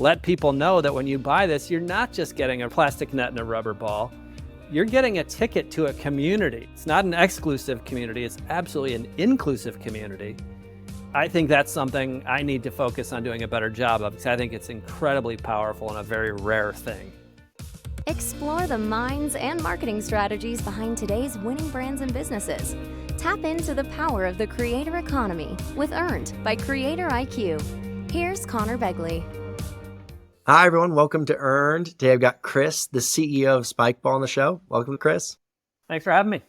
let people know that when you buy this, you're not just getting a plastic net and a rubber ball. You're getting a ticket to a community. It's not an exclusive community. It's absolutely an inclusive community. I think that's something I need to focus on doing a better job of, because I think it's incredibly powerful and a very rare thing. Explore the minds and marketing strategies behind today's winning brands and businesses. Tap into the power of the creator economy with Earned by CreatorIQ. Here's Conor Begley. Hi, everyone. Welcome to Earned. Today I've got Chris, the CEO of Spikeball, on the show. Welcome, Chris. Thanks for having me.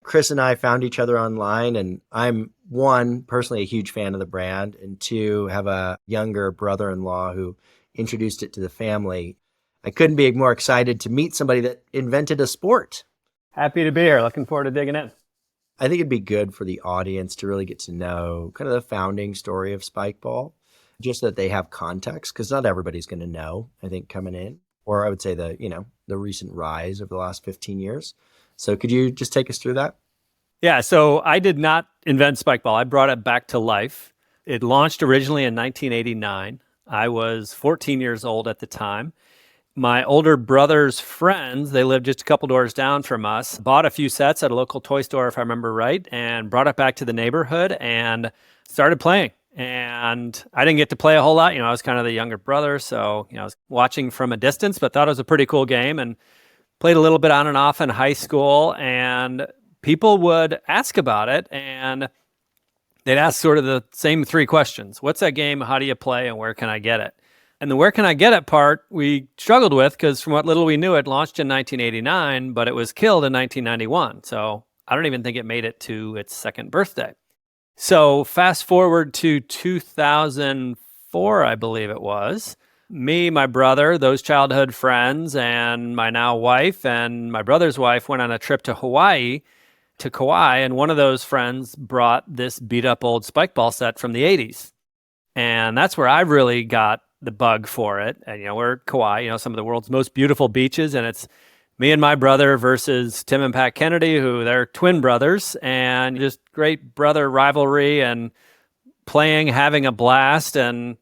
Chris and I found each other online, and I'm, one, personally a huge fan of the brand, and two, have a younger brother-in-law who introduced it to the family. I couldn't be more excited to meet somebody that invented a sport. Happy to be here. Looking forward to digging in. I think it'd be good for the audience to really get to know kind of the founding story of Spikeball, just so that they have context, because not everybody's going to know, I think, coming in, or I would say the recent rise over the last 15 years. So could you just take us through that? Yeah, so I did not invent Spikeball. I brought it back to life. It launched originally in 1989. I was 14 years old at the time. My older brother's friends, they lived just a couple doors down from us, bought a few sets at a local toy store, if I remember right, and brought it back to the neighborhood and started playing. And I didn't get to play a whole lot. I was kind of the younger brother, so I was watching from a distance, but thought it was a pretty cool game and played a little bit on and off in high school. And people would ask about it, and they'd ask sort of the same three questions. What's that game? How do you play? And where can I get it? And the where can I get it part we struggled with, because from what little we knew, it launched in 1989, but it was killed in 1991. So I don't even think it made it to its second birthday. So fast forward to 2004, I believe it was. Me, my brother, those childhood friends, and my now wife and my brother's wife went on a trip to Hawaii, to Kauai, and one of those friends brought this beat-up old Spikeball set from the 80s. And that's where I really got the bug for it. And, we're at Kauai, some of the world's most beautiful beaches, and it's me and my brother versus Tim and Pat Kennedy, who they're twin brothers, and just great brother rivalry and playing, having a blast. And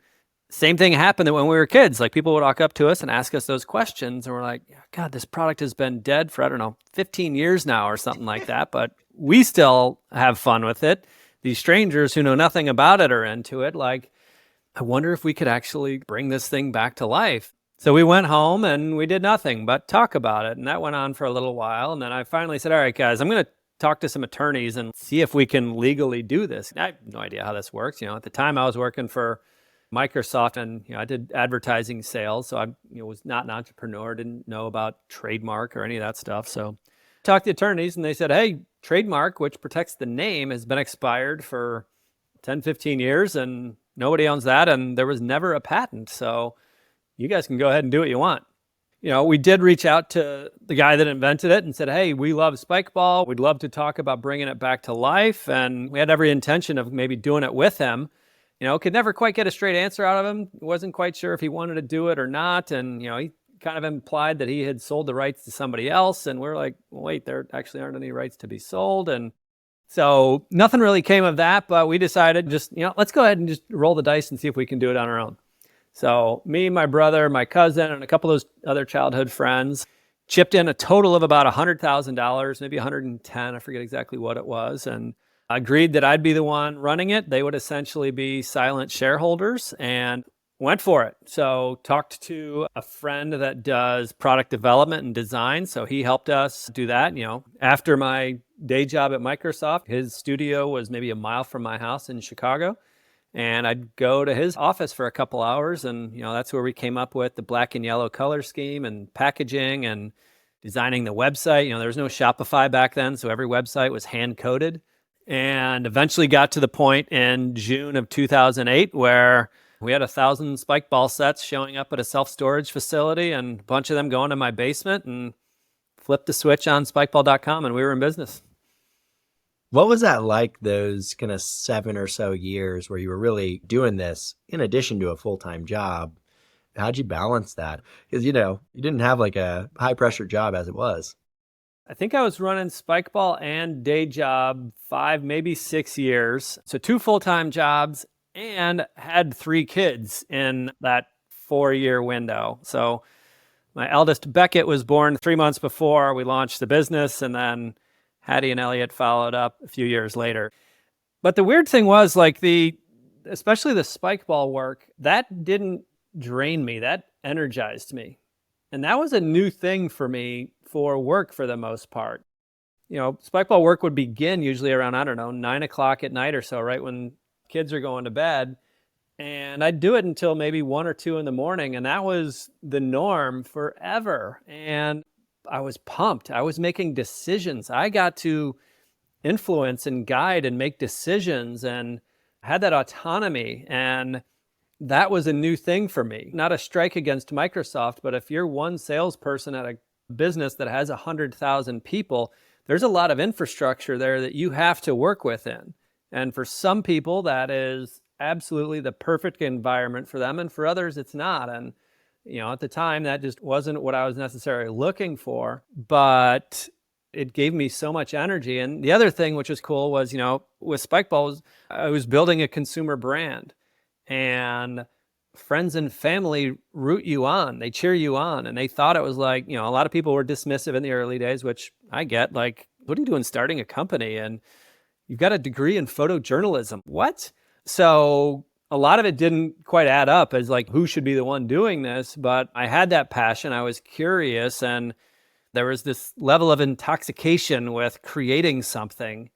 same thing happened when we were kids. Like, people would walk up to us and ask us those questions, and we're like, God, this product has been dead for, 15 years now or something like that, but we still have fun with it. These strangers who know nothing about it are into it. Like, I wonder if we could actually bring this thing back to life. So we went home and we did nothing but talk about it. And that went on for a little while. And then I finally said, all right, guys, I'm going to talk to some attorneys and see if we can legally do this. I have no idea how this works. At the time I was working for Microsoft, and I did advertising sales. So I was not an entrepreneur, didn't know about trademark or any of that stuff. So talked to attorneys, and they said, hey, trademark, which protects the name, has been expired for 10, 15 years, and nobody owns that, and there was never a patent. So you guys can go ahead and do what you want. We did reach out to the guy that invented it and said, hey, we love Spikeball. We'd love to talk about bringing it back to life. And we had every intention of maybe doing it with him. Could never quite get a straight answer out of him. Wasn't quite sure if he wanted to do it or not. And, he kind of implied that he had sold the rights to somebody else. And we're like, well, wait, there actually aren't any rights to be sold. And so nothing really came of that, but we decided just, let's go ahead and just roll the dice and see if we can do it on our own. So me, my brother, my cousin, and a couple of those other childhood friends chipped in a total of about $100,000, maybe 110, I forget exactly what it was, and agreed that I'd be the one running it. They would essentially be silent shareholders, and went for it. So talked to a friend that does product development and design. So he helped us do that. After my day job at Microsoft, his studio was maybe a mile from my house in Chicago. And I'd go to his office for a couple hours. And, that's where we came up with the black and yellow color scheme and packaging and designing the website. There was no Shopify back then, so every website was hand coded. And eventually got to the point in June of 2008 where we had 1,000 Spikeball sets showing up at a self-storage facility, and a bunch of them going to my basement, and flipped the switch on Spikeball.com, and we were in business. What was that like, those kind of 7 or so years where you were really doing this in addition to a full-time job? How'd you balance that? Because, you didn't have like a high-pressure job as it was. I think I was running Spikeball and day job 5, maybe 6 years. So 2 full-time jobs, and had 3 kids in that 4-year window. So my eldest Beckett was born 3 months before we launched the business, and then Hattie and Elliot followed up a few years later. But the weird thing was, like, especially the Spikeball work, that didn't drain me. That energized me. And that was a new thing for me for work for the most part. Spikeball work would begin usually around, 9 o'clock at night or so, right when kids are going to bed. And I'd do it until maybe 1 or 2 in the morning. And that was the norm forever. And I was pumped. I was making decisions. I got to influence and guide and make decisions and had that autonomy. And that was a new thing for me. Not a strike against Microsoft, but if you're one salesperson at a business that has 100,000 people, there's a lot of infrastructure there that you have to work within. And for some people, that is absolutely the perfect environment for them. And for others, it's not. And, at the time, that just wasn't what I was necessarily looking for. But it gave me so much energy. And the other thing, which was cool, was, with Spikeball, I was building a consumer brand. And friends and family root you on. They cheer you on. And they thought it was like, a lot of people were dismissive in the early days, which I get. Like, what are you doing starting a company? And you've got a degree in photojournalism. What? So a lot of it didn't quite add up as like, who should be the one doing this? But I had that passion. I was curious. And there was this level of intoxication with creating something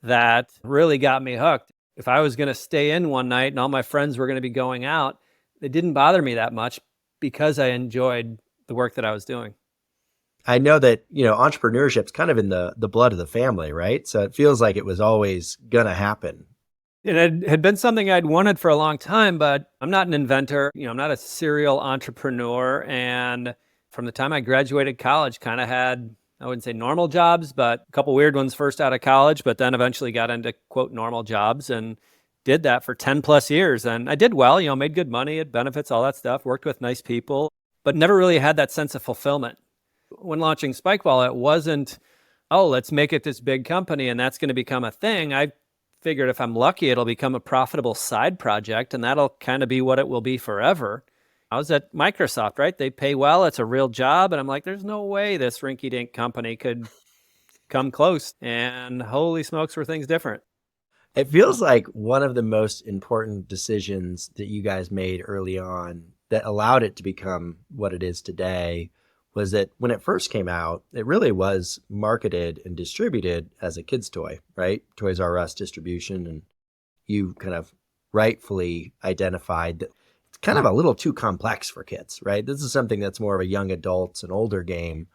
that really got me hooked. If I was going to stay in one night and all my friends were going to be going out, it didn't bother me that much because I enjoyed the work that I was doing. I know that, entrepreneurship's kind of in the blood of the family, right? So it feels like it was always going to happen. It had been something I'd wanted for a long time, but I'm not an inventor. I'm not a serial entrepreneur. And from the time I graduated college, kind of had, I wouldn't say normal jobs, but a couple weird ones first out of college, but then eventually got into, quote, normal jobs and did that for 10 plus years. And I did well, made good money, had benefits, all that stuff, worked with nice people, but never really had that sense of fulfillment. When launching Spikeball, it wasn't, let's make it this big company and that's going to become a thing. I figured if I'm lucky, it'll become a profitable side project and that'll kind of be what it will be forever. I was at Microsoft, right? They pay well. It's a real job. And I'm like, there's no way this rinky-dink company could come close. And holy smokes, were things different. It feels like one of the most important decisions that you guys made early on that allowed it to become what it is today was that when it first came out, it really was marketed and distributed as a kid's toy, right? Toys R Us distribution. And you kind of rightfully identified that it's kind of a little too complex for kids, right? This is something that's more of a young adults and older game.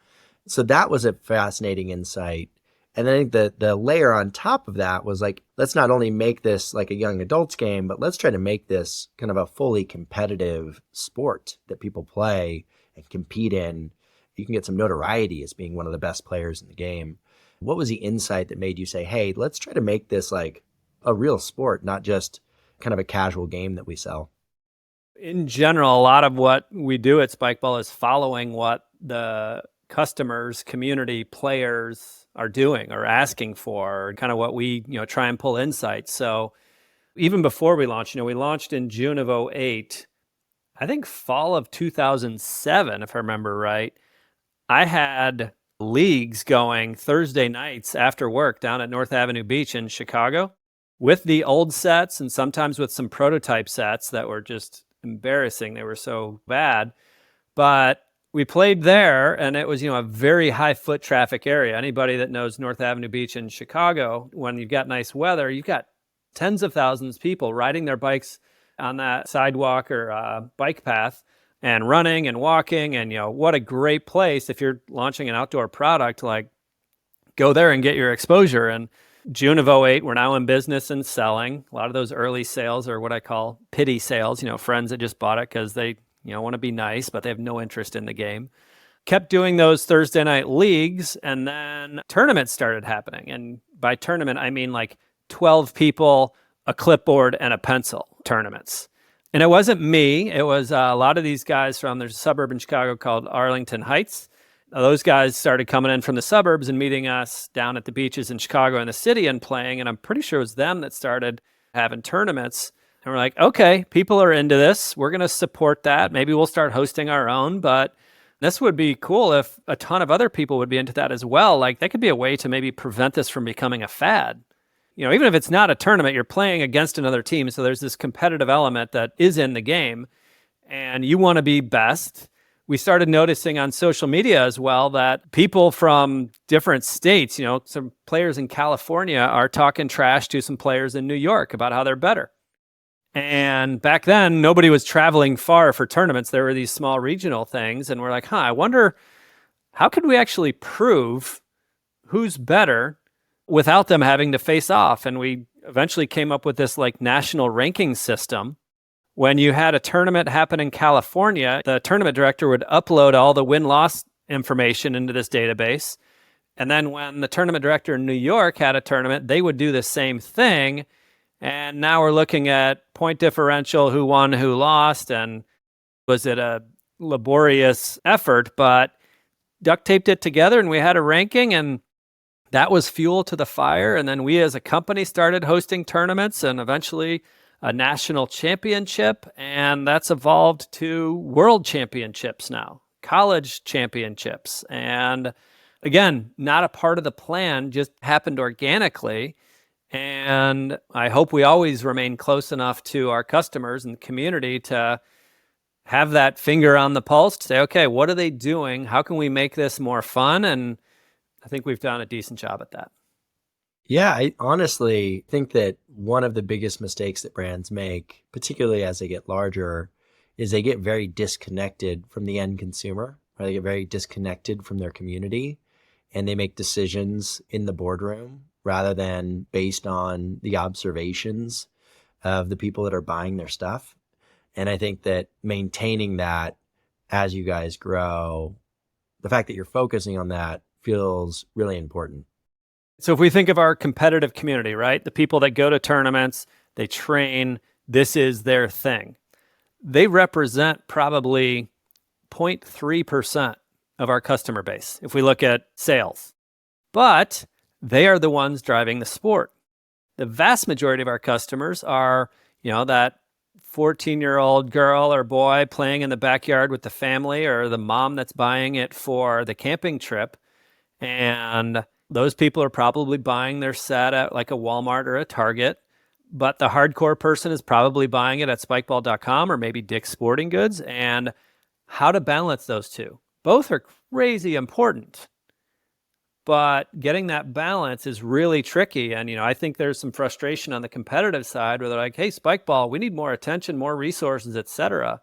So that was a fascinating insight. And I think the layer on top of that was like, let's not only make this like a young adults game, but let's try to make this kind of a fully competitive sport that people play and compete in. You can get some notoriety as being one of the best players in the game. What was the insight that made you say, hey, let's try to make this like a real sport, not just kind of a casual game that we sell? In general, a lot of what we do at Spikeball is following what the customers, community, players are doing or asking for, or kind of what we try and pull insights. So even before we launched, we launched in June of 2008. I think fall of 2007, if I remember right, I had leagues going Thursday nights after work down at North Avenue Beach in Chicago with the old sets and sometimes with some prototype sets that were just embarrassing. They were so bad. But we played there and it was, a very high foot traffic area. Anybody that knows North Avenue Beach in Chicago, when you've got nice weather, you've got tens of thousands of people riding their bikes on that sidewalk or bike path and running and walking. And, what a great place if you're launching an outdoor product, like go there and get your exposure. And June of 2008, we're now in business and selling. A lot of those early sales are what I call pity sales, friends that just bought it because they, want to be nice, but they have no interest in the game. Kept doing those Thursday night leagues, and then tournaments started happening. And by tournament, I mean like 12 people, a clipboard, and a pencil tournaments. And it wasn't me. It was a lot of these guys there's a suburb in Chicago called Arlington Heights. Those guys started coming in from the suburbs and meeting us down at the beaches in Chicago and the city and playing. And I'm pretty sure it was them that started having tournaments. And we're like, okay, people are into this. We're going to support that. Maybe we'll start hosting our own, but this would be cool if a ton of other people would be into that as well. Like that could be a way to maybe prevent this from becoming a fad. Even if it's not a tournament, you're playing against another team. So there's this competitive element that is in the game and you want to be best. We started noticing on social media as well that people from different states, some players in California are talking trash to some players in New York about how they're better. And back then, nobody was traveling far for tournaments. There were these small regional things. And we're like, I wonder, how could we actually prove who's better without them having to face off? And we eventually came up with this like national ranking system. When you had a tournament happen in California, the tournament director would upload all the win-loss information into this database. And then when the tournament director in New York had a tournament, they would do the same thing. And now we're looking at point differential, who won, who lost, and was it a laborious effort, but duct taped it together and we had a ranking, and that was fuel to the fire. And then we as a company started hosting tournaments and eventually a national championship, and that's evolved to world championships now, college championships. And again, not a part of the plan, just happened organically. And I hope we always remain close enough to our customers and community to have that finger on the pulse to say, okay, what are they doing? How can we make this more fun? And I think we've done a decent job at that. Yeah, I honestly think that one of the biggest mistakes that brands make, particularly as they get larger, is they get very disconnected from the end consumer, or they get very disconnected from their community, and they make decisions in the boardroom rather than based on the observations of the people that are buying their stuff. And I think that maintaining that as you guys grow, the fact that you're focusing on that feels really important. So if we think of our competitive community, right? The people that go to tournaments, they train, this is their thing. They represent probably 0.3% of our customer base if we look at sales. But they are the ones driving the sport. The vast majority of our customers are, that 14-year-old girl or boy playing in the backyard with the family, or the mom that's buying it for the camping trip. And those people are probably buying their set at like a Walmart or a Target, but the hardcore person is probably buying it at spikeball.com or maybe Dick's Sporting Goods. And how to balance those two. Both are crazy important, but getting that balance is really tricky. And, I think there's some frustration on the competitive side where they're like, hey, Spikeball, we need more attention, more resources, etc.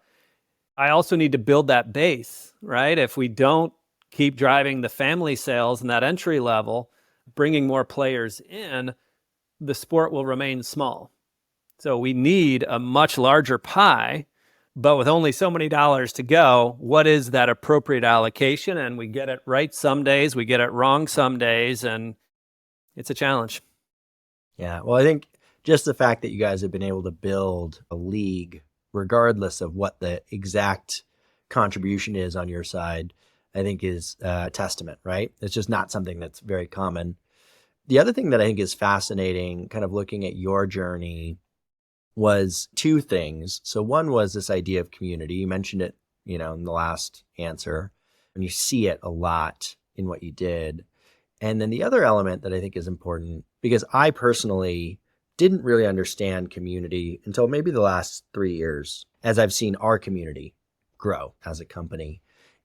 I also need to build that base, right? If we don't keep driving the family sales and that entry level, bringing more players in, the sport will remain small. So we need a much larger pie, but with only so many dollars to go, what is that appropriate allocation? And we get it right some days, we get it wrong some days, and it's a challenge. Yeah, well, I think just the fact that you guys have been able to build a league, regardless of what the exact contribution is on your side, I think is a testament, right? It's just not something that's very common. The other thing that I think is fascinating, kind of looking at your journey, was two things. So one was this idea of community. You mentioned it, in the last answer, and you see it a lot in what you did. And then the other element that I think is important, because I personally didn't really understand community until maybe the last 3 years, as I've seen our community grow as a company.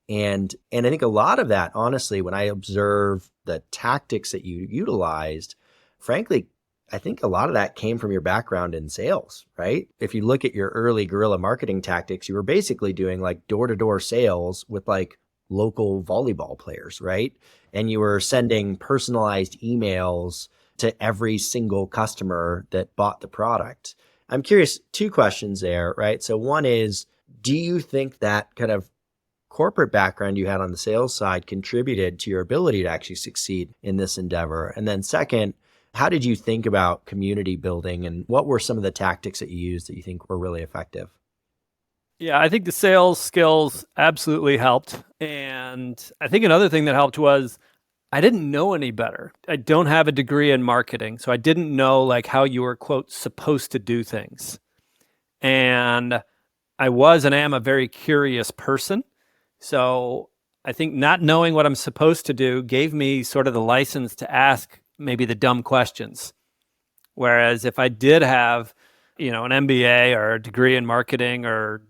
And I think a lot of that, honestly, when I observe the tactics that you utilized, frankly, I think a lot of that came from your background in sales, right? If you look at your early guerrilla marketing tactics, you were basically doing like door-to-door sales with like local volleyball players, right? And you were sending personalized emails to every single customer that bought the product. I'm curious, two questions there, right? So one is, do you think that kind of corporate background you had on the sales side contributed to your ability to actually succeed in this endeavor? And then second, how did you think about community building, and what were some of the tactics that you used that you think were really effective? Yeah, I think the sales skills absolutely helped. And I think another thing that helped was I didn't know any better. I don't have a degree in marketing, so I didn't know like how you were, quote, supposed to do things. And I was and am a very curious person. So I think not knowing what I'm supposed to do gave me sort of the license to ask maybe the dumb questions. Whereas if I did have, an MBA or a degree in marketing or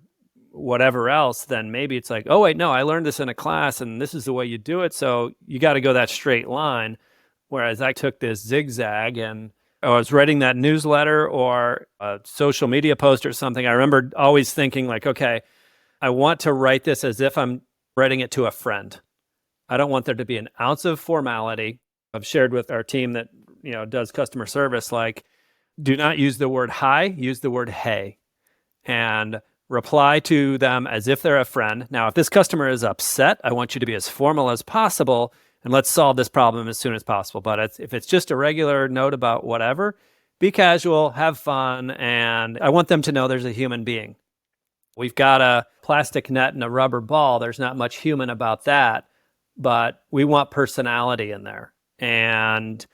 whatever else, then maybe it's like, oh, wait, no, I learned this in a class and this is the way you do it. So you got to go that straight line. Whereas I took this zigzag and I was writing that newsletter or a social media post or something. I remember always thinking like, okay, I want to write this as if I'm writing it to a friend. I don't want there to be an ounce of formality. I've shared with our team that, does customer service, like, do not use the word hi, use the word hey, and reply to them as if they're a friend. Now, if this customer is upset, I want you to be as formal as possible and let's solve this problem as soon as possible. But if it's just a regular note about whatever, be casual, have fun, and I want them to know there's a human being. We've got a plastic net and a rubber ball. There's not much human about that, but we want personality in there. And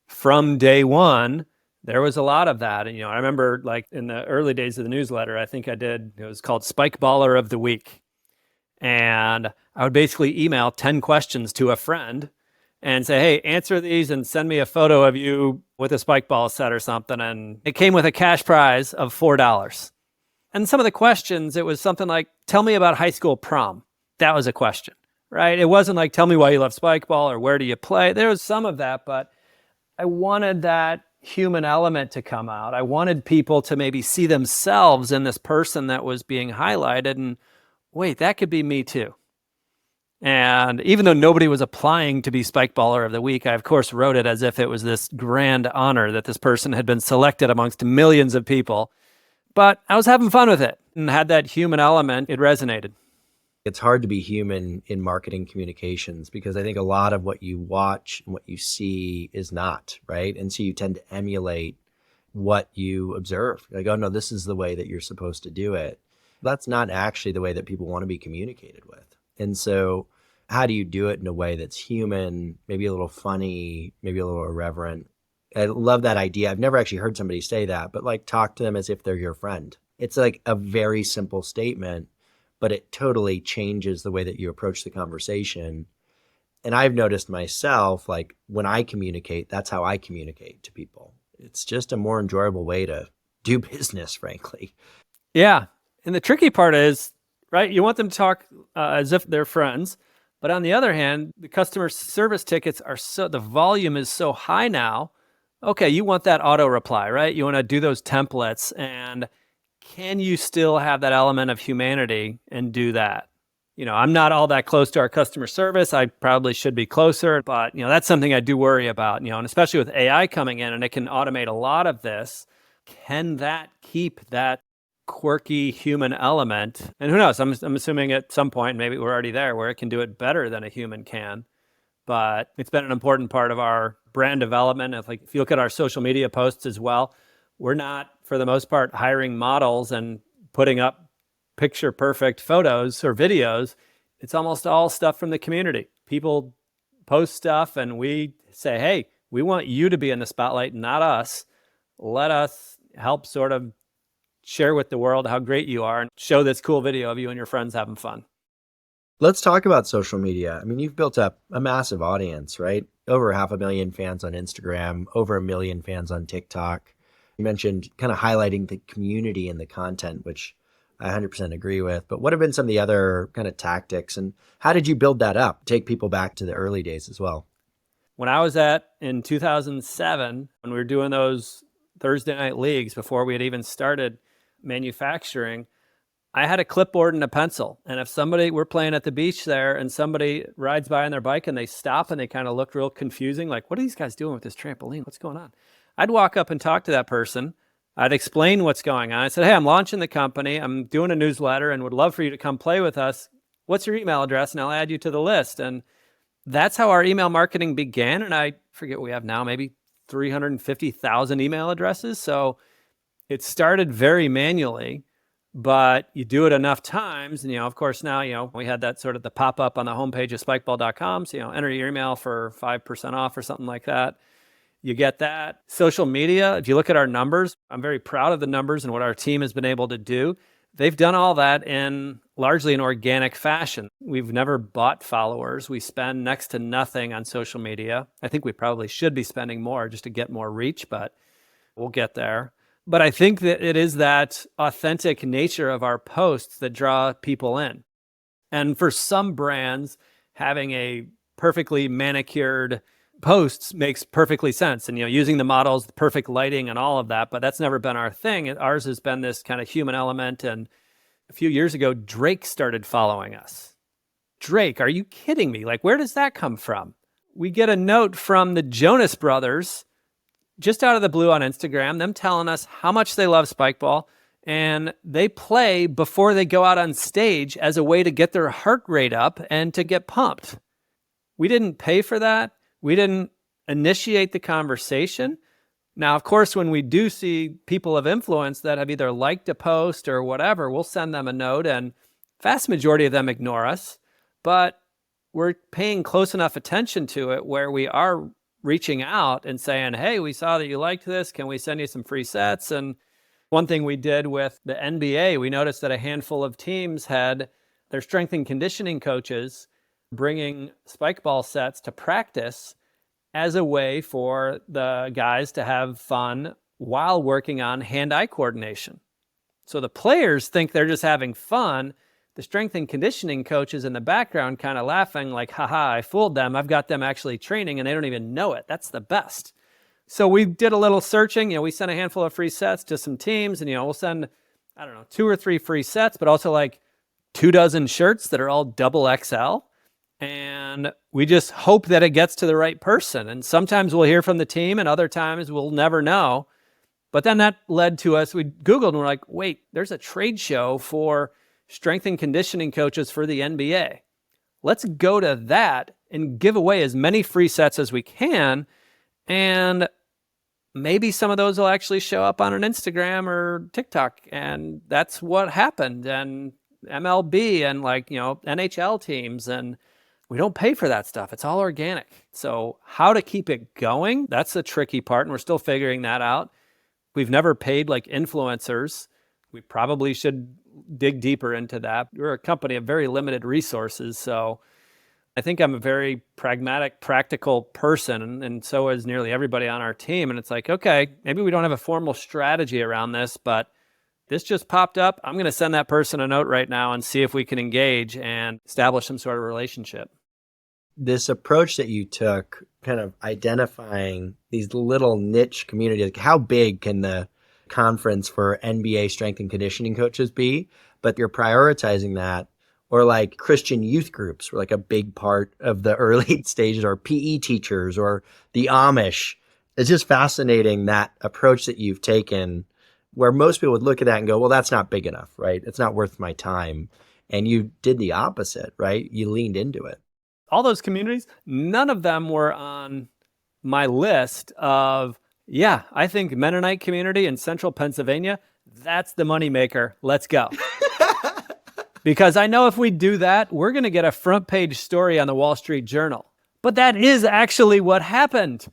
from day one, there was a lot of that. And, I remember like in the early days of the newsletter, I think it was called Spikeballer of the Week. And I would basically email 10 questions to a friend and say, hey, answer these and send me a photo of you with a spike ball set or something. And it came with a cash prize of $4. And some of the questions, it was something like, tell me about high school prom. That was a question, right? It wasn't like, tell me why you love Spikeball or where do you play? There was some of that, but I wanted that human element to come out. I wanted people to maybe see themselves in this person that was being highlighted and wait, that could be me too. And even though nobody was applying to be Spikeballer of the Week, I of course wrote it as if it was this grand honor that this person had been selected amongst millions of people. But I was having fun with it and had that human element. It resonated. It's hard to be human in marketing communications because I think a lot of what you watch and what you see is not, right? And so you tend to emulate what you observe. Like, oh no, this is the way that you're supposed to do it. That's not actually the way that people want to be communicated with. And so how do you do it in a way that's human, maybe a little funny, maybe a little irreverent? I love that idea. I've never actually heard somebody say that, but like talk to them as if they're your friend. It's like a very simple statement, but it totally changes the way that you approach the conversation. And I've noticed myself, like when I communicate, that's how I communicate to people. It's just a more enjoyable way to do business, frankly. Yeah. And the tricky part is, right, you want them to talk as if they're friends. But on the other hand, the customer service tickets the volume is so high now. Okay, you want that auto reply, right? You want to do those templates. And can you still have that element of humanity and do that? I'm not all that close to our customer service. I probably should be closer, but that's something I do worry about, and especially with AI coming in and it can automate a lot of this. Can that keep that quirky human element? And who knows? I'm assuming at some point, maybe we're already there where it can do it better than a human can. But it's been an important part of our brand development. If you look at our social media posts as well, we're not, for the most part, hiring models and putting up picture perfect photos or videos. It's almost all stuff from the community. People post stuff and we say, hey, we want you to be in the spotlight, not us. Let us help sort of share with the world how great you are and show this cool video of you and your friends having fun. Let's talk about social media. I mean, you've built up a massive audience, right? Over 500,000 fans on Instagram, over 1 million fans on TikTok. You mentioned kind of highlighting the community and the content, which I 100% agree with. But what have been some of the other kind of tactics and how did you build that up? Take people back to the early days as well. When I was in 2007, when we were doing those Thursday night leagues before we had even started manufacturing, I had a clipboard and a pencil. And if we're playing at the beach there and somebody rides by on their bike and they stop and they kind of look real confusing, like, what are these guys doing with this trampoline? What's going on? I'd walk up and talk to that person. I'd explain what's going on. I said, hey, I'm launching the company. I'm doing a newsletter and would love for you to come play with us. What's your email address? And I'll add you to the list. And that's how our email marketing began. And I forget what we have now, maybe 350,000 email addresses. So it started very manually, but you do it enough times. And, of course, now, we had that sort of the pop-up on the homepage of spikeball.com. So, enter your email for 5% off or something like that. You get that. Social media, if you look at our numbers, I'm very proud of the numbers and what our team has been able to do. They've done all that in largely an organic fashion. We've never bought followers. We spend next to nothing on social media. I think we probably should be spending more just to get more reach, but we'll get there. But I think that it is that authentic nature of our posts that draw people in. And for some brands, having a perfectly manicured posts makes perfectly sense. And, using the models, the perfect lighting and all of that, but that's never been our thing. Ours has been this kind of human element. And a few years ago, Drake started following us. Drake, are you kidding me? Like, where does that come from? We get a note from the Jonas Brothers just out of the blue on Instagram, them telling us how much they love Spikeball, and they play before they go out on stage as a way to get their heart rate up and to get pumped. We didn't pay for that. We didn't initiate the conversation. Now, of course, when we do see people of influence that have either liked a post or whatever, we'll send them a note, and vast majority of them ignore us. But we're paying close enough attention to it where we are reaching out and saying, hey, we saw that you liked this. Can we send you some free sets? And one thing we did with the NBA, we noticed that a handful of teams had their strength and conditioning coaches bringing Spikeball sets to practice as a way for the guys to have fun while working on hand-eye coordination. So the players think they're just having fun. The strength and conditioning coaches in the background kind of laughing like, haha, I fooled them. I've got them actually training and they don't even know it. That's the best. So we did a little searching. We sent a handful of free sets to some teams, and we'll send, 2 or 3 free sets, but also like 24 shirts that are all double XL. And we just hope that it gets to the right person. And sometimes we'll hear from the team and other times we'll never know. But then that led to us, we Googled and we're like, wait, there's a trade show for strength and conditioning coaches for the NBA. Let's go to that and give away as many free sets as we can. And maybe some of those will actually show up on an Instagram or TikTok. And that's what happened. And MLB and NHL teams, and we don't pay for that stuff. It's all organic. So how to keep it going, that's the tricky part, and we're still figuring that out. We've never paid like influencers. We probably should dig deeper into that. We're a company of very limited resources, so I think I'm a very pragmatic, practical person, and so is nearly everybody on our team. And it's like, okay, maybe we don't have a formal strategy around this, but this just popped up. I'm going to send that person a note right now and see if we can engage and establish some sort of relationship. This approach that you took, kind of identifying these little niche communities, like how big can the conference for NBA strength and conditioning coaches be? But you're prioritizing that. Or like Christian youth groups were like a big part of the early stages, or PE teachers or the Amish. It's just fascinating, that approach that you've taken, where most people would look at that and go, well, that's not big enough, right? It's not worth my time. And you did the opposite, right? You leaned into it. All those communities, none of them were on my list of, yeah, I think Mennonite community in central Pennsylvania, that's the moneymaker. Let's go. Because I know if we do that, we're going to get a front page story on the Wall Street Journal. But that is actually what happened.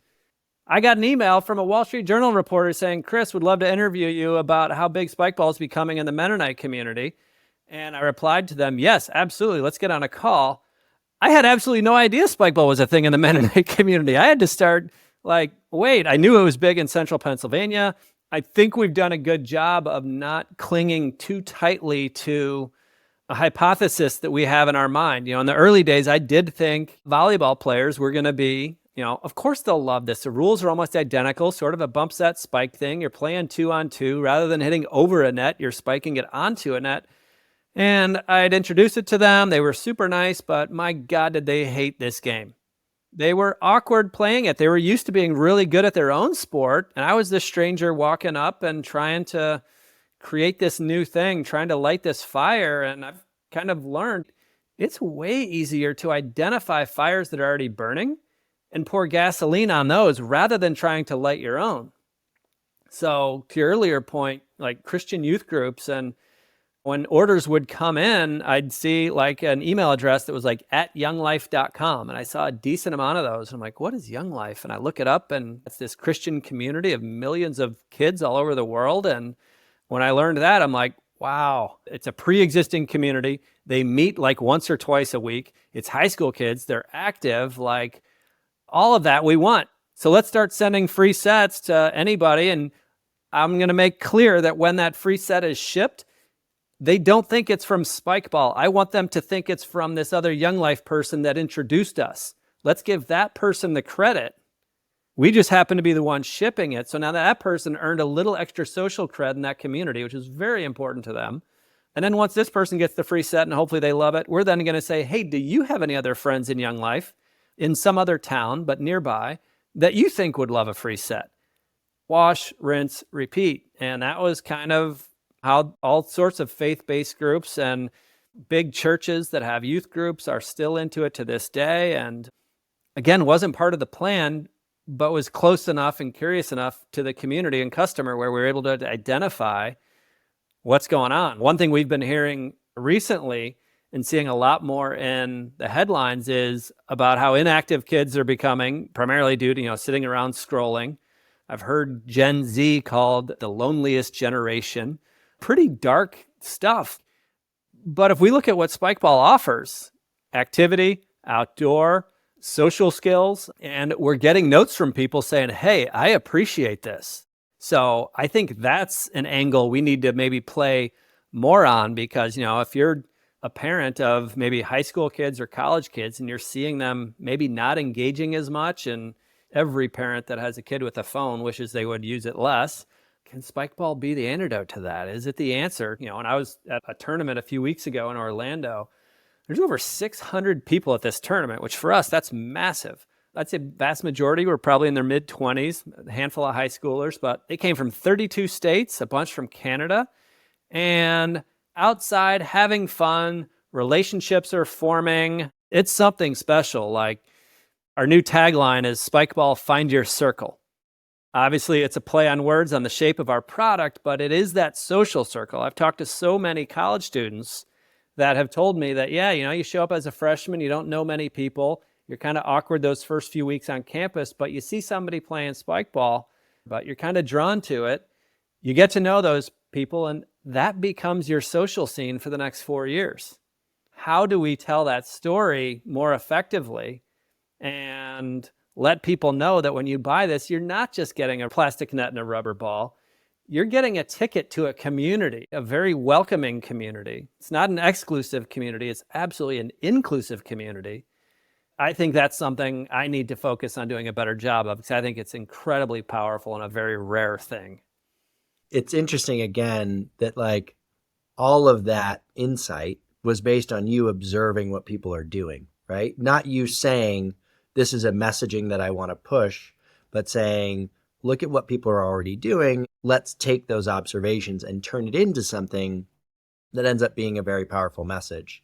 I got an email from a Wall Street Journal reporter saying, Chris, would love to interview you about how big Spikeball is becoming in the Mennonite community. And I replied to them, yes, absolutely. Let's get on a call. I had absolutely no idea Spikeball was a thing in the Mennonite community. I had to start wait, I knew it was big in central Pennsylvania. I think we've done a good job of not clinging too tightly to a hypothesis that we have in our mind. In the early days, I did think volleyball players were going to be, of course they'll love this. The rules are almost identical, sort of a bump set spike thing. You're playing 2-on-2. Rather than hitting over a net, you're spiking it onto a net. And I'd introduced it to them. They were super nice, but my God, did they hate this game. They were awkward playing it. They were used to being really good at their own sport. And I was this stranger walking up and trying to create this new thing, trying to light this fire. And I've kind of learned it's way easier to identify fires that are already burning and pour gasoline on those rather than trying to light your own. So to your earlier point, like Christian youth groups, and When orders would come in, I'd see like an email address that was like at younglife.com. And I saw a decent amount of those. I'm like, what is Young Life? And I look it up, and it's this Christian community of millions of kids all over the world. And when I learned that, I'm like, wow, it's a pre-existing community. They meet like once or twice a week. It's high school kids. They're active, like all of that we want. So let's start sending free sets to anybody. And I'm going to make clear that when that free set is shipped, they don't think it's from Spikeball. I want them to think it's from this other Young Life person that introduced us. Let's give that person the credit. We just happen to be the ones shipping it. So now that person earned a little extra social cred in that community, which is very important to them. And then once this person gets the free set and hopefully they love it, we're then going to say, hey, do you have any other friends in Young Life in some other town, but nearby, that you think would love a free set? Wash, rinse, repeat. And that was kind of how all sorts of faith-based groups and big churches that have youth groups are still into it to this day. And again, wasn't part of the plan, but was close enough and curious enough to the community and customer where we were able to identify what's going on. One thing we've been hearing recently and seeing a lot more in the headlines is about how inactive kids are becoming, primarily due to, sitting around scrolling. I've heard Gen Z called the loneliest generation. Pretty dark stuff. But if we look at what Spikeball offers, activity, outdoor, social skills, and we're getting notes from people saying, hey, I appreciate this. So I think that's an angle we need to maybe play more on, because, if you're a parent of maybe high school kids or college kids and you're seeing them maybe not engaging as much, and every parent that has a kid with a phone wishes they would use it less, can Spikeball be the antidote to that? Is it the answer? And I was at a tournament a few weeks ago in Orlando. There's over 600 people at this tournament, which for us, that's massive. I'd say vast majority were probably in their mid-20s, a handful of high schoolers, but they came from 32 states, a bunch from Canada, and outside having fun, relationships are forming. It's something special. Like our new tagline is Spikeball, find your circle. Obviously, it's a play on words on the shape of our product, but it is that social circle. I've talked to so many college students that have told me that, you show up as a freshman, you don't know many people, you're kind of awkward those first few weeks on campus, but you see somebody playing Spikeball, but you're kind of drawn to it. You get to know those people, and that becomes your social scene for the next 4 years. How do we tell that story more effectively and let people know that when you buy this, you're not just getting a plastic net and a rubber ball. You're getting a ticket to a community, a very welcoming community. It's not an exclusive community. It's absolutely an inclusive community. I think that's something I need to focus on doing a better job of, because I think it's incredibly powerful and a very rare thing. It's interesting, again, that like all of that insight was based on you observing what people are doing, right? Not you saying, this is a messaging that I want to push, but saying, look at what people are already doing. Let's take those observations and turn it into something that ends up being a very powerful message,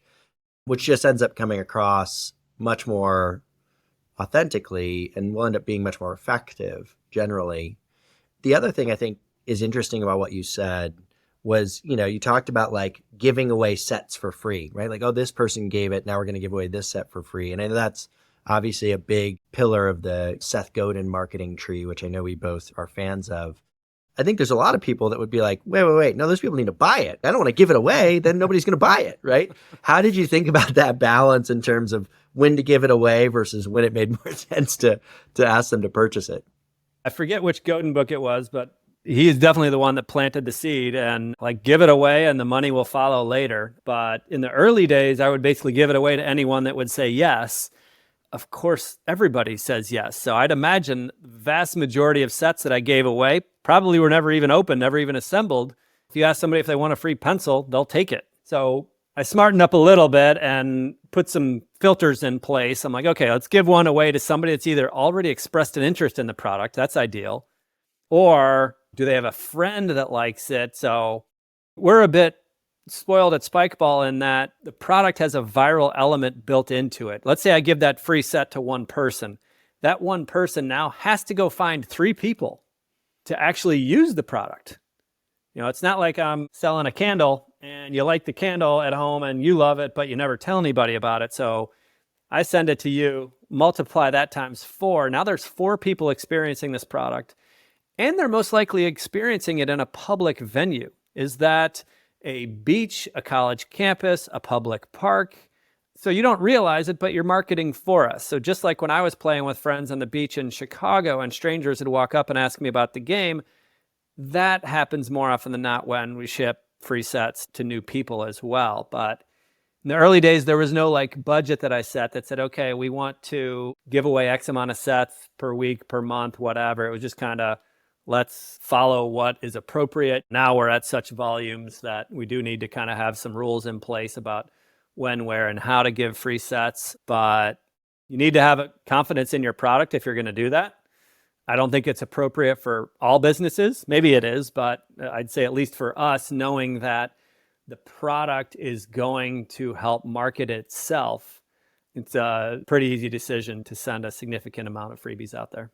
which just ends up coming across much more authentically and will end up being much more effective generally. The other thing I think is interesting about what you said was, you talked about like giving away sets for free, right? Like, oh, this person gave it, now we're going to give away this set for free. And I know that's obviously a big pillar of the Seth Godin marketing tree, which I know we both are fans of. I think there's a lot of people that would be like, wait, no, those people need to buy it. I don't want to give it away, then nobody's going to buy it, right? How did you think about that balance in terms of when to give it away versus when it made more sense to ask them to purchase it? I forget which Godin book it was, but he is definitely the one that planted the seed and like give it away and the money will follow later. But in the early days, I would basically give it away to anyone that would say yes. Of course, everybody says yes. So I'd imagine the vast majority of sets that I gave away probably were never even opened, never even assembled. If you ask somebody if they want a free pencil, they'll take it. So I smartened up a little bit and put some filters in place. I'm like, okay, let's give one away to somebody that's either already expressed an interest in the product. That's ideal. Or do they have a friend that likes it? So we're a bit spoiled at Spikeball in that the product has a viral element built into it. Let's say I give that free set to one person. That one person now has to go find 3 people to actually use the product. It's not like I'm selling a candle and you light the candle at home and you love it, but you never tell anybody about it. So I send it to you, multiply that times 4. Now there's 4 people experiencing this product, and they're most likely experiencing it in a public venue. Is that a beach, a college campus, a public park? So you don't realize it, but you're marketing for us. So just like when I was playing with friends on the beach in Chicago and strangers would walk up and ask me about the game, that happens more often than not when we ship free sets to new people as well. But in the early days, there was no like budget that I set that said, okay, we want to give away X amount of sets per week, per month, whatever. It was just kind of, let's follow what is appropriate. Now we're at such volumes that we do need to kind of have some rules in place about when, where, and how to give free sets. But you need to have confidence in your product if you're going to do that. I don't think it's appropriate for all businesses. Maybe it is, but I'd say at least for us, knowing that the product is going to help market itself, it's a pretty easy decision to send a significant amount of freebies out there.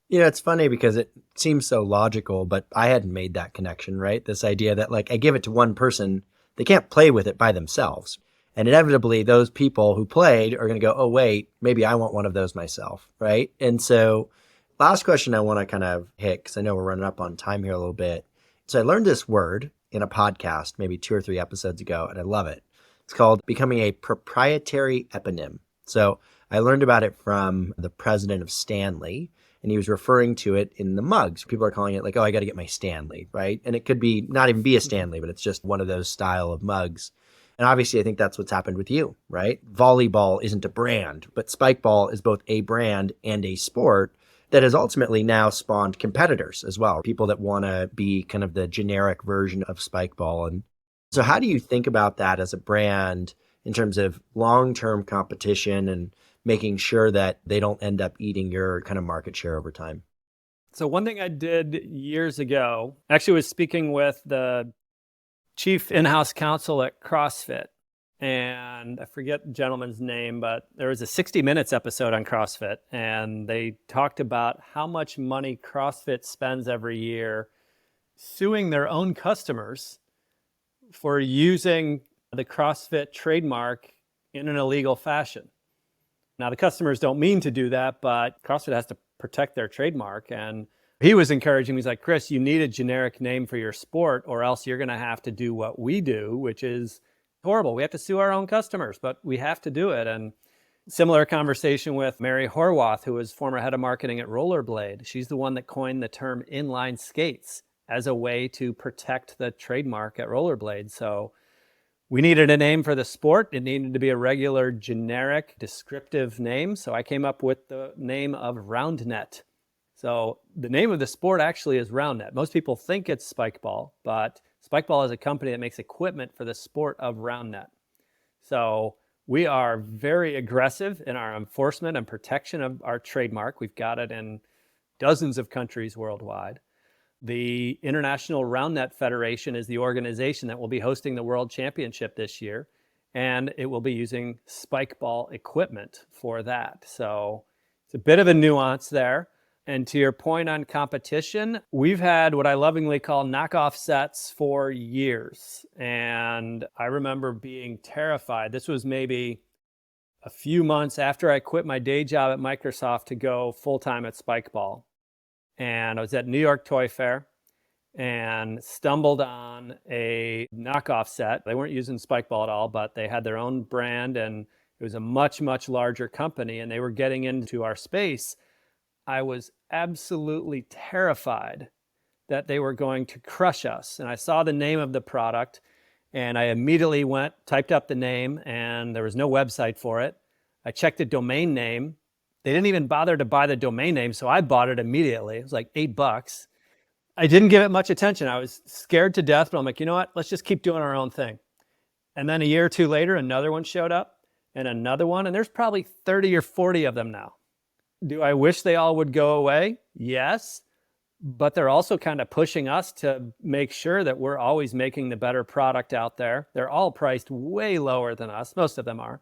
It's funny because it seems so logical, but I hadn't made that connection, right? This idea that like I give it to one person, they can't play with it by themselves. And inevitably those people who played are going to go, oh, wait, maybe I want one of those myself, right? And so last question I want to kind of hit, because I know we're running up on time here a little bit. So I learned this word in a podcast maybe 2 or 3 episodes ago, and I love it. It's called becoming a proprietary eponym. So I learned about it from the president of Stanley, and he was referring to it in the mugs. People are calling it like, oh, I got to get my Stanley, right? And it could be not even be a Stanley, but it's just one of those style of mugs. And obviously, I think that's what's happened with you, right? Volleyball isn't a brand, but Spikeball is both a brand and a sport that has ultimately now spawned competitors as well, people that want to be kind of the generic version of Spikeball. And so how do you think about that as a brand in terms of long-term competition and making sure that they don't end up eating your kind of market share over time? So one thing I did years ago, actually was speaking with the chief in-house counsel at CrossFit. And I forget the gentleman's name, but there was a 60 Minutes episode on CrossFit. And they talked about how much money CrossFit spends every year suing their own customers for using the CrossFit trademark in an illegal fashion. Now, the customers don't mean to do that, but CrossFit has to protect their trademark. And he was encouraging me. He's like, Chris, you need a generic name for your sport, or else you're going to have to do what we do, which is horrible. We have to sue our own customers, but we have to do it. And similar conversation with Mary Horwath, who was former head of marketing at Rollerblade. She's the one that coined the term inline skates as a way to protect the trademark at Rollerblade. So we needed a name for the sport. It needed to be a regular, generic, descriptive name. So I came up with the name of RoundNet. So the name of the sport actually is RoundNet. Most people think it's Spikeball, but Spikeball is a company that makes equipment for the sport of RoundNet. So we are very aggressive in our enforcement and protection of our trademark. We've got it in dozens of countries worldwide. The International RoundNet Federation is the organization that will be hosting the World Championship this year, and it will be using Spikeball equipment for that. So it's a bit of a nuance there. And to your point on competition, we've had what I lovingly call knockoff sets for years. And I remember being terrified. This was maybe a few months after I quit my day job at Microsoft to go full-time at Spikeball. And I was at New York Toy Fair and stumbled on a knockoff set. They weren't using Spikeball at all, but they had their own brand, and it was a much, much larger company, and they were getting into our space. I was absolutely terrified that they were going to crush us. And I saw the name of the product, and I immediately typed up the name, and there was no website for it. I checked the domain name. They didn't even bother to buy the domain name, so I bought it immediately. It was like $8. I didn't give it much attention. I was scared to death, but I'm like, you know what? Let's just keep doing our own thing. And then a year or two later, another one showed up, and another one, and there's probably 30 or 40 of them now. Do I wish they all would go away? Yes, but they're also kind of pushing us to make sure that we're always making the better product out there. They're all priced way lower than us. Most of them are.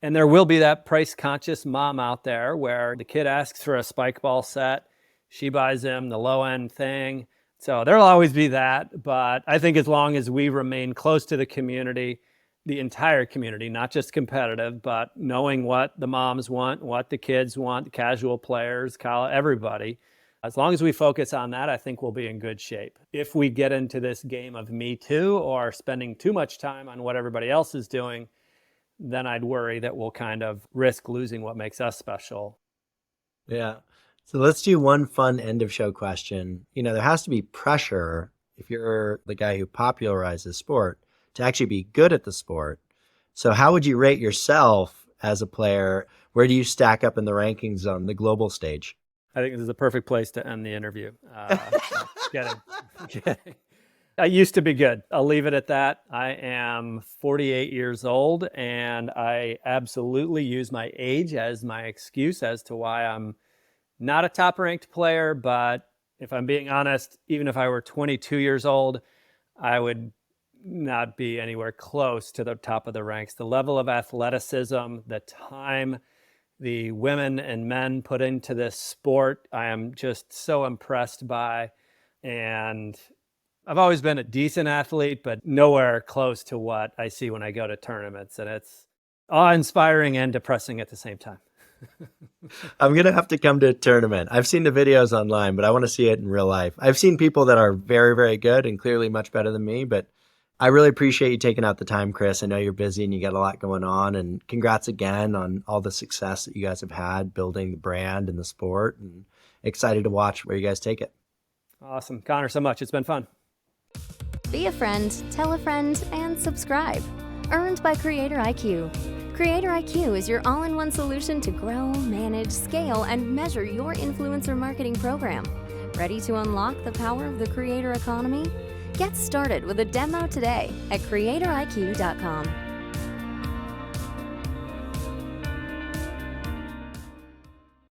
And there will be that price-conscious mom out there where the kid asks for a Spikeball set. She buys him the low-end thing. So there'll always be that. But I think as long as we remain close to the community, the entire community, not just competitive, but knowing what the moms want, what the kids want, the casual players, college, everybody, as long as we focus on that, I think we'll be in good shape. If we get into this game of me too, or spending too much time on what everybody else is doing, then I'd worry that we'll kind of risk losing what makes us special. Yeah. So let's do one fun end of show question. There has to be pressure if you're the guy who popularizes sport to actually be good at the sport. So how would you rate yourself as a player? Where do you stack up in the rankings on the global stage? I think this is a perfect place to end the interview. Kidding. I used to be good. I'll leave it at that. I am 48 years old, and I absolutely use my age as my excuse as to why I'm not a top-ranked player. But if I'm being honest, even if I were 22 years old, I would not be anywhere close to the top of the ranks. The level of athleticism, the time the women and men put into this sport, I am just so impressed by. And I've always been a decent athlete, but nowhere close to what I see when I go to tournaments. And it's awe-inspiring and depressing at the same time. I'm going to have to come to a tournament. I've seen the videos online, but I want to see it in real life. I've seen people that are very, very good and clearly much better than me, but I really appreciate you taking out the time, Chris. I know you're busy and you got a lot going on, and congrats again on all the success that you guys have had building the brand and the sport, and excited to watch where you guys take it. Awesome. Conor, so much. It's been fun. Be a friend, tell a friend, and subscribe. Earned by CreatorIQ. CreatorIQ is your all-in-one solution to grow, manage, scale, and measure your influencer marketing program. Ready to unlock the power of the creator economy? Get started with a demo today at CreatorIQ.com.